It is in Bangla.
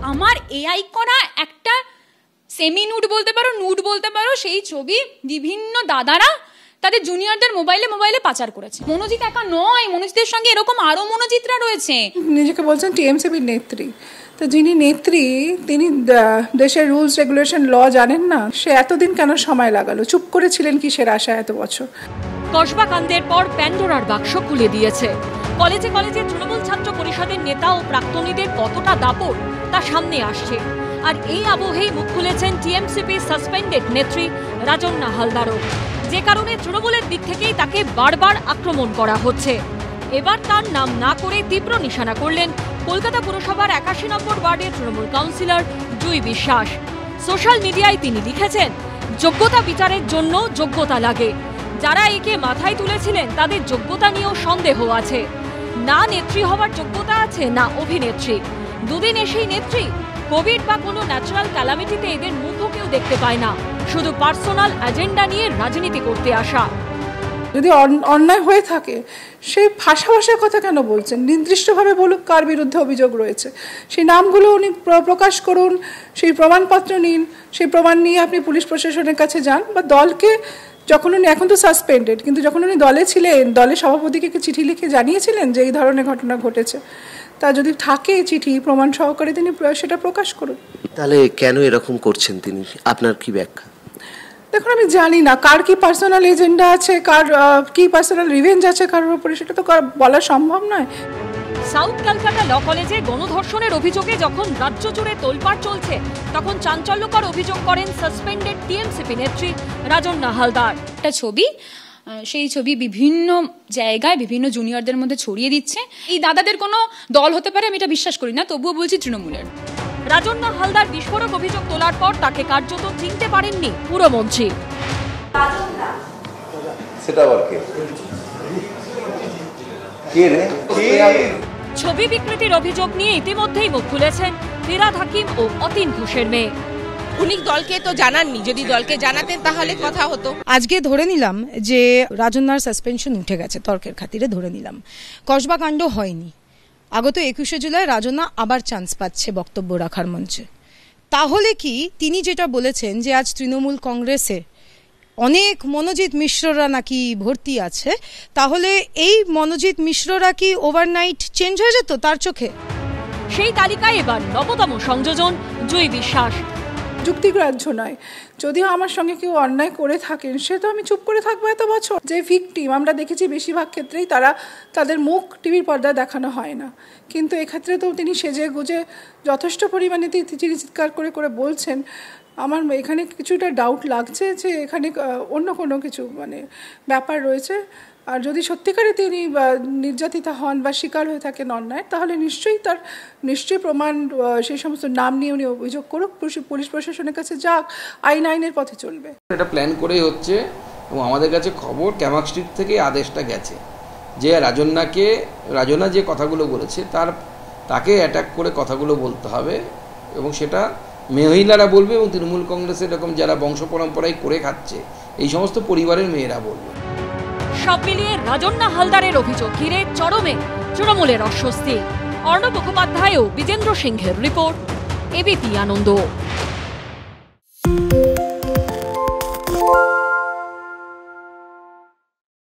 আমার এআই করা একটা সেমি নুড বলতে পারো, নুড বলতে পারো, সেই ছবি বিভিন্ন দাদারা তাদের জুনিয়রদের মোবাইলে পাচার করেছে। মনোজিৎ একা নয়, মনোজিতের সঙ্গে এরকম আরো মনোজিতরা রয়েছে। নিজেকে বলছেন টিএমসিপির নেত্রী, তো যিনি নেত্রী তিনি দেশের রুলস রেগুলেশন ল জানেন না। সে এতদিন কেন সময় লাগালো? চুপ করেছিলেন কিসের আশা এত বছর? কসবা কাণ্ডের পর প্যান্ডোরার বাক্স খুলে দিয়েছে। কলেজে কলেজে তৃণমূল ছাত্র পরিষদের নেতা ও প্রাক্তনীদের কতটা দাপট তা সামনে আসছে। আর এই আবহেই মুখ খুলেছেন টিএমসিপি সাসপেন্ডেড নেত্রী রাজন্না হালদারও, যে কারণে তৃণমূলের দিক থেকেই তাকে বারবার আক্রমণ করা হচ্ছে। এবার তার নাম না করে তীব্র নিশানা করলেন কলকাতা পুরসভার ৮১ নম্বর ওয়ার্ডের তৃণমূল কাউন্সিলর জুই বিশ্বাস। সোশ্যাল মিডিয়ায় তিনি লিখেছেন, যোগ্যতা বিচারের জন্য যোগ্যতা লাগে। যারা একে মাথায় তুলেছিলেন তাদের যোগ্যতা নিয়েও সন্দেহ আছে। না নেত্রী হওয়ার যোগ্যতা আছে, না অভিনেত্রী। দুদিন এসেই নেত্রী। কোভিড বা কোনো ন্যাচারাল ক্যালামিটিতে এদের মুখও কেউ দেখতে পায় না, শুধু পার্সোনাল এজেন্ডা নিয়ে রাজনীতি করতে আসা। যদি অন্যায় হয়ে থাকে সেই ভাষার কথা কেন বলছেন? নির্দিষ্টভাবে বলুক কার বিরুদ্ধে অভিযোগ রয়েছে, সেই নামগুলো উনি প্রকাশ করুন, সেই প্রমাণপত্র নিন, সেই প্রমাণ নিয়ে আপনি পুলিশ প্রশাসনের কাছে যান। বা দলকে যখন উনি, এখন তো সাসপেন্ডেড, কিন্তু যখন উনি দলে ছিলেন, দলের সভাপতিকে চিঠি লিখে জানিয়েছিলেন যে এই ধরনের ঘটনা ঘটেছে। তা যদি থাকে চিঠি প্রমাণ সহকারে তিনি সেটা প্রকাশ করুন। তাহলে কেন এরকম করছেন তিনি? আপনার কি ব্যাখ্যা? দেখুন, আমি জানি না কার কি পার্সোনাল এজেন্ডা আছে, কার কি পার্সোনাল রিভেঞ্জ আছে কারোর উপরে, সেটা তো বলা সম্ভব নয়। সাউথ ক্যালকাটা ল কলেজে গণধর্ষণের অভিযোগে যখন রাজ্য জুড়ে তোলপাড় চলছে, তখন চাঞ্চল্যকর অভিযোগ করেন সাসপেন্ডেড টিএমসিপি নেত্রী রাজন্না হালদার। একটা ছবি, সেই ছবি বিভিন্ন জায়গায় বিভিন্ন জুনিয়রদের মধ্যে ছড়িয়ে দিচ্ছে। এই দাদাদের কোনো দল হতে পারে আমি এটা বিশ্বাস করি না, তবুও বলছি তৃণমূলের। রাজন্না হালদার বিস্ফোরক অভিযোগ তোলার পর তাকে কার্যত চিনতে পারেননি পুরমন্ত্রী। ছবি বিকৃতির অভিযোগ নিয়ে ইতিমধ্যেই মুখ খুলেছেন ফিরাদ হাকিম ও অতীন ঘোষের মেয়ে। উনি দলকে তো জানাননি, যদি দলকে জানাতেন তাহলে কথা হতো। আজকে ধরে নিলাম যে রাজন্নার সাসপেনশন উঠে গেছে, তর্কের খাতিরে ধরে নিলাম। কসবা কাণ্ড হয়নি, আগত ২১শে জুলাই রাজন্না আবার চান্স পাচ্ছে বক্তব্য রাখার মঞ্চে। তাহলে কি তিনি যেটা বলেছেন যে আজ তৃণমূল কংগ্রেসে অনেক মনোজিৎ মিশ্ররা নাকি ভর্তি আছে, তাহলে এই মনোজিৎ মিশ্ররা কি ওভারনাইট চেঞ্জ হয়ে যেত তার চোখে? সেই তালিকায় এবার নবতম সংযোজন জুই বিশ্বাস। যুক্তিগ্রাহ্য নয়। যদিও আমার সঙ্গে কেউ অন্যায় করে থাকেন, সে তো আমি চুপ করে থাকবো এত বছর? যে ভিকটিম আমরা দেখেছি বেশিরভাগ ক্ষেত্রেই তাদের মুখ টিভির পর্দায় দেখানো হয় না, কিন্তু এক্ষেত্রে তো তিনি সেজে গুজে যথেষ্ট পরিমাণে তিনি চিৎকার করে করে বলছেন। আমার এখানে কিছুটা ডাউট লাগছে যে এখানে অন্য কোনো কিছু ব্যাপার রয়েছে। আর যদি সত্যিকারে তিনি নির্যাতিতা হন বা শিকার হয়ে থাকেন অন্যায়, তাহলে নিশ্চয়ই প্রমাণ, সেই সমস্ত নাম নিয়ে উনি অভিযোগ করুক, পুলিশ প্রশাসনের কাছে যাক, আইনের পথে চলবে। এটা প্ল্যান করেই হচ্ছে এবং আমাদের কাছে খবর ক্যামাক স্ট্রিট থেকে আদেশটা গেছে যে রাজন্না যে কথাগুলো বলেছে তাকে অ্যাটাক করে কথাগুলো বলতে হবে, এবং সেটা মহিলারা বলবে এবং তৃণমূল কংগ্রেসের এরকম যারা বংশ পরম্পরায় করে খাচ্ছে এই সমস্ত পরিবারের মেয়েরা বলবে। সব মিলিয়ে রাজন্না হালদারের অভিযোগ ঘিরে চরমে তৃণমূলের অস্বস্তি। অর্ণব মুখোপাধ্যায় ও বিজেন্দ্র সিংহের রিপোর্ট, এবিপি আনন্দ।